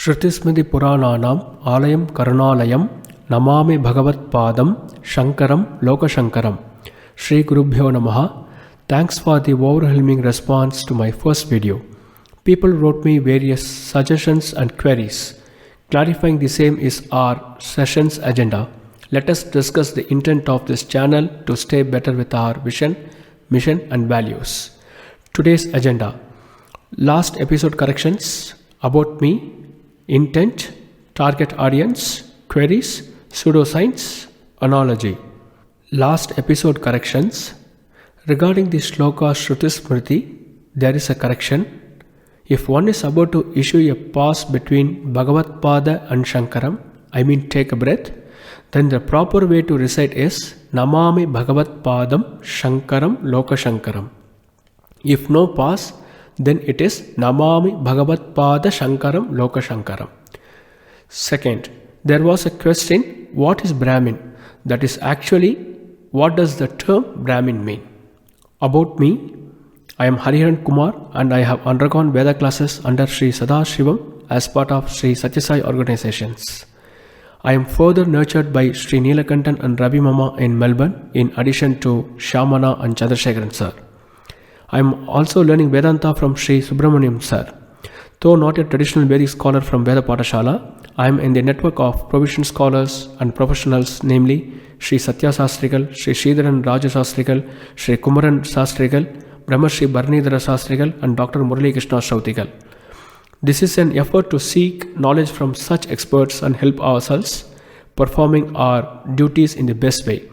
श्रुतिस्मृतिपुराणानाम् आलयं करुणालयं नमामि भगवत्पादं शङ्करं लोकशङ्करं. Shri Gurubhyo Namaha. Thanks for the overwhelming response to my first video. People wrote me various suggestions and queries. Clarifying the same is our session's agenda. Let us discuss the intent of this channel to stay better with our vision, mission and values. Today's agenda. Last episode corrections about me, intent, target audience, queries, pseudoscience, analogy. Last episode corrections. Regarding the shloka Shruti Smriti, there is a correction. If one is about to issue a pause between Bhagavat Pada and Shankaram, I mean take a breath, then the proper way to recite is Namami Bhagavat Padam Shankaram Loka Shankaram. If no pause, then it is Namami Bhagavat Pada Shankaram Loka Shankaram. Second, there was a question, what is Brahmin? That is actually, what does the term Brahmin mean? About me, I am Hariharan Kumar and I have undergone Veda classes under Sri Sadashivam as part of Sri Satyasai organizations. I am further nurtured by Sri Neelakantan and Ravi Mama in Melbourne in addition to Shamana and Chandrasekharan sir. I am also learning Vedanta from Sri Subramaniam sir. Though not a traditional Vedic scholar from Veda Patashala, I am in the network of provision scholars and professionals, namely Sri Satya Sastrikal, Sri Sridharan Raja Sastrikal, Sri Kumaran Sastrikal, Brahma Sri Bharanidhara Sastrikal and Dr. Murali Krishna Shautikal. This is an effort to seek knowledge from such experts and help ourselves performing our duties in the best way.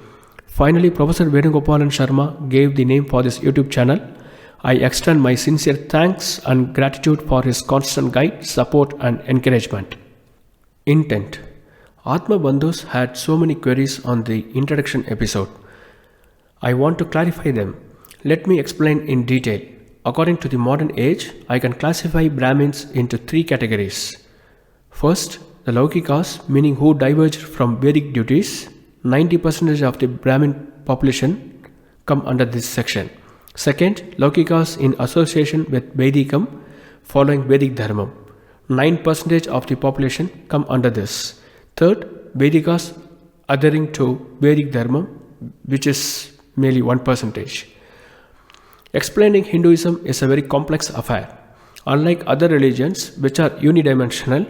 Finally, Professor Venugopalan Sharma gave the name for this YouTube channel. I extend my sincere thanks and gratitude for his constant guide, support and encouragement. Intent. Atma Bandhus had so many queries on the introduction episode. I want to clarify them. Let me explain in detail. According to the modern age, I can classify Brahmins into three categories. First, the Laukikas, meaning who diverged from Vedic duties. 90% of the Brahmin population come under this section. Second, Laukikas in association with Vedikam, following Vedic Dharma. 9% of the population come under this. Third, Vedikas adhering to Vedic Dharma, which is merely 1%. Explaining Hinduism is a very complex affair. Unlike other religions, which are unidimensional,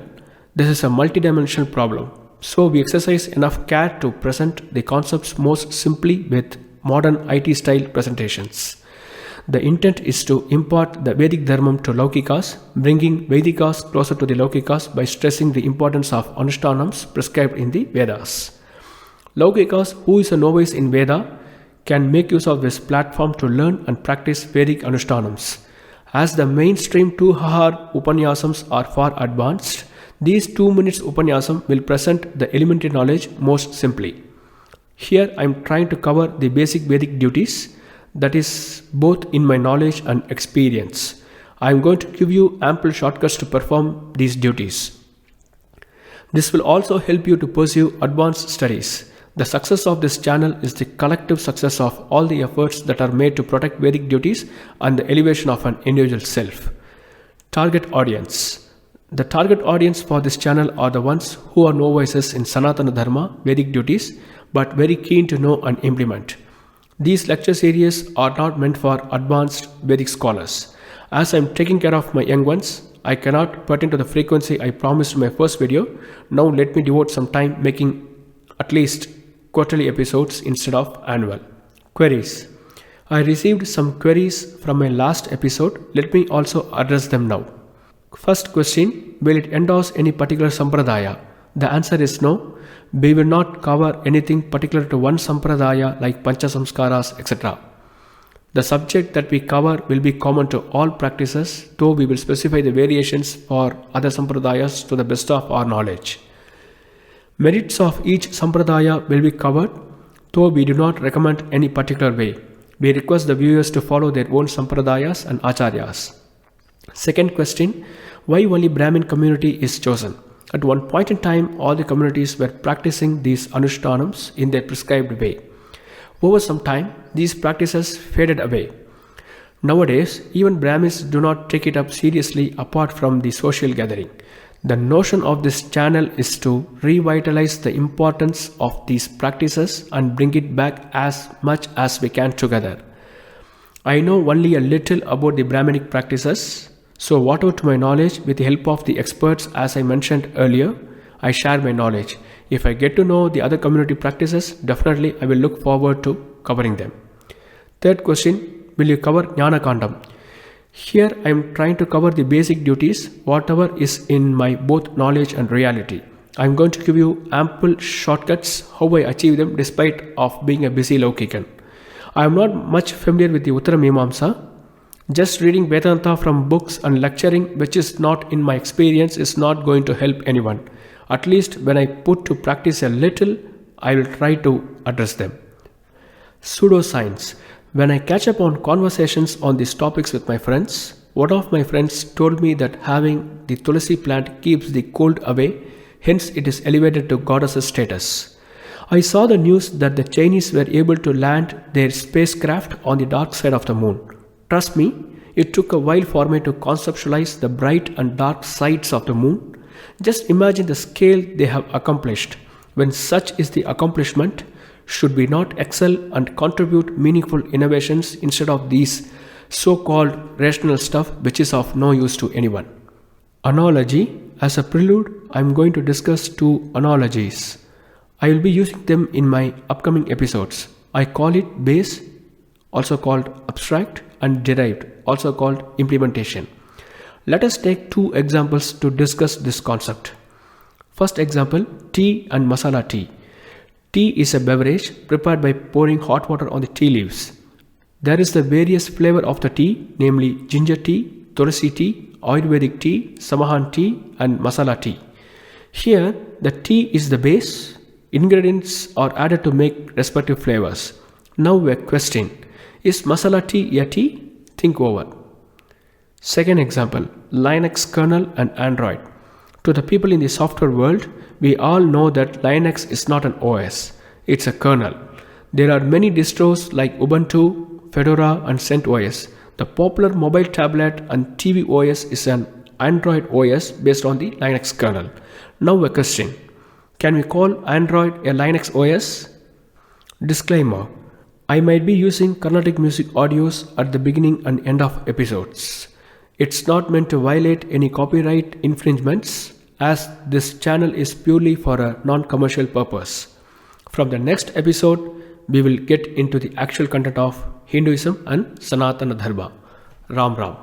this is a multidimensional problem. So we exercise enough care to present the concepts most simply with modern IT-style presentations. The intent is to impart the Vedic Dharma to Laukikas, bringing Vedikas closer to the Laukikas by stressing the importance of Anushtanams prescribed in the Vedas. Laukikas, who is a novice in Veda, can make use of this platform to learn and practice Vedic Anushtanams. As the mainstream 2 hour Upanyasams are far advanced, these 2 minutes Upanyasam will present the elementary knowledge most simply. Here I am trying to cover the basic Vedic duties, that is both in my knowledge and experience. I am going to give you ample shortcuts to perform these duties. This will also help you to pursue advanced studies. The success of this channel is the collective success of all the efforts that are made to protect Vedic duties and the elevation of an individual self. Target audience. The target audience for this channel are the ones who are novices in Sanatana Dharma, Vedic duties, but very keen to know and implement. These lecture series are not meant for advanced Vedic scholars. As I am taking care of my young ones, I cannot pertain to the frequency I promised in my first video. Now let me devote some time making at least quarterly episodes instead of annual. Queries. I received some queries from my last episode. Let me also address them now. First question, will it endorse any particular sampradaya? The answer is no. We will not cover anything particular to one sampradaya like Pancha Samskaras, etc. The subject that we cover will be common to all practices, though we will specify the variations for other sampradayas to the best of our knowledge. Merits of each sampradaya will be covered, though we do not recommend any particular way. We request the viewers to follow their own sampradayas and acharyas. Second question, why only Brahmin community is chosen? At one point in time, all the communities were practicing these Anushtanams in their prescribed way. Over some time, these practices faded away. Nowadays, even Brahmins do not take it up seriously apart from the social gathering. The notion of this channel is to revitalize the importance of these practices and bring it back as much as we can together. I know only a little about the Brahminic practices, so whatever to my knowledge, with the help of the experts as I mentioned earlier, I share my knowledge. If I get to know the other community practices, definitely I will look forward to covering them. Third question, will you cover Jnana Kandam? Here I am trying to cover the basic duties, whatever is in my both knowledge and reality. I am going to give you ample shortcuts how I achieve them despite of being a busy Laukikan. I am not much familiar with the Uttara Mimamsa. Just reading Vedanta from books and lecturing which is not in my experience is not going to help anyone. At least when I put to practice a little, I will try to address them. Pseudoscience. When I catch up on conversations on these topics with my friends, one of my friends told me that having the Tulasi plant keeps the cold away, hence it is elevated to goddess status. I saw the news that the Chinese were able to land their spacecraft on the dark side of the moon. Trust me, it took a while for me to conceptualize the bright and dark sides of the moon. Just imagine the scale they have accomplished. When such is the accomplishment, should we not excel and contribute meaningful innovations instead of these so-called rational stuff which is of no use to anyone? Analogy. As a prelude, I am going to discuss two analogies. I will be using them in my upcoming episodes. I call it base, also called abstract, and derived, also called implementation. Let us take two examples to discuss this concept. First example, tea and masala tea. Tea is a beverage prepared by pouring hot water on the tea leaves. There is the various flavor of the tea, namely ginger tea, tulsi tea, Ayurvedic tea, Samahan tea, and masala tea. Here, the tea is the base. Ingredients are added to make respective flavors. Now a question, is masala tea a tea? Think over. Second example, Linux kernel and Android. To the people in the software world, we all know that Linux is not an OS, it's a kernel. There are many distros like Ubuntu, Fedora and CentOS. The popular mobile tablet and TV OS is an Android OS based on the Linux kernel. Now a question, can we call Android a Linux OS? Disclaimer, I might be using Carnatic music audios at the beginning and end of episodes. It's not meant to violate any copyright infringements, as this channel is purely for a non-commercial purpose. From the next episode, we will get into the actual content of Hinduism and Sanatana Dharma. Ram Ram.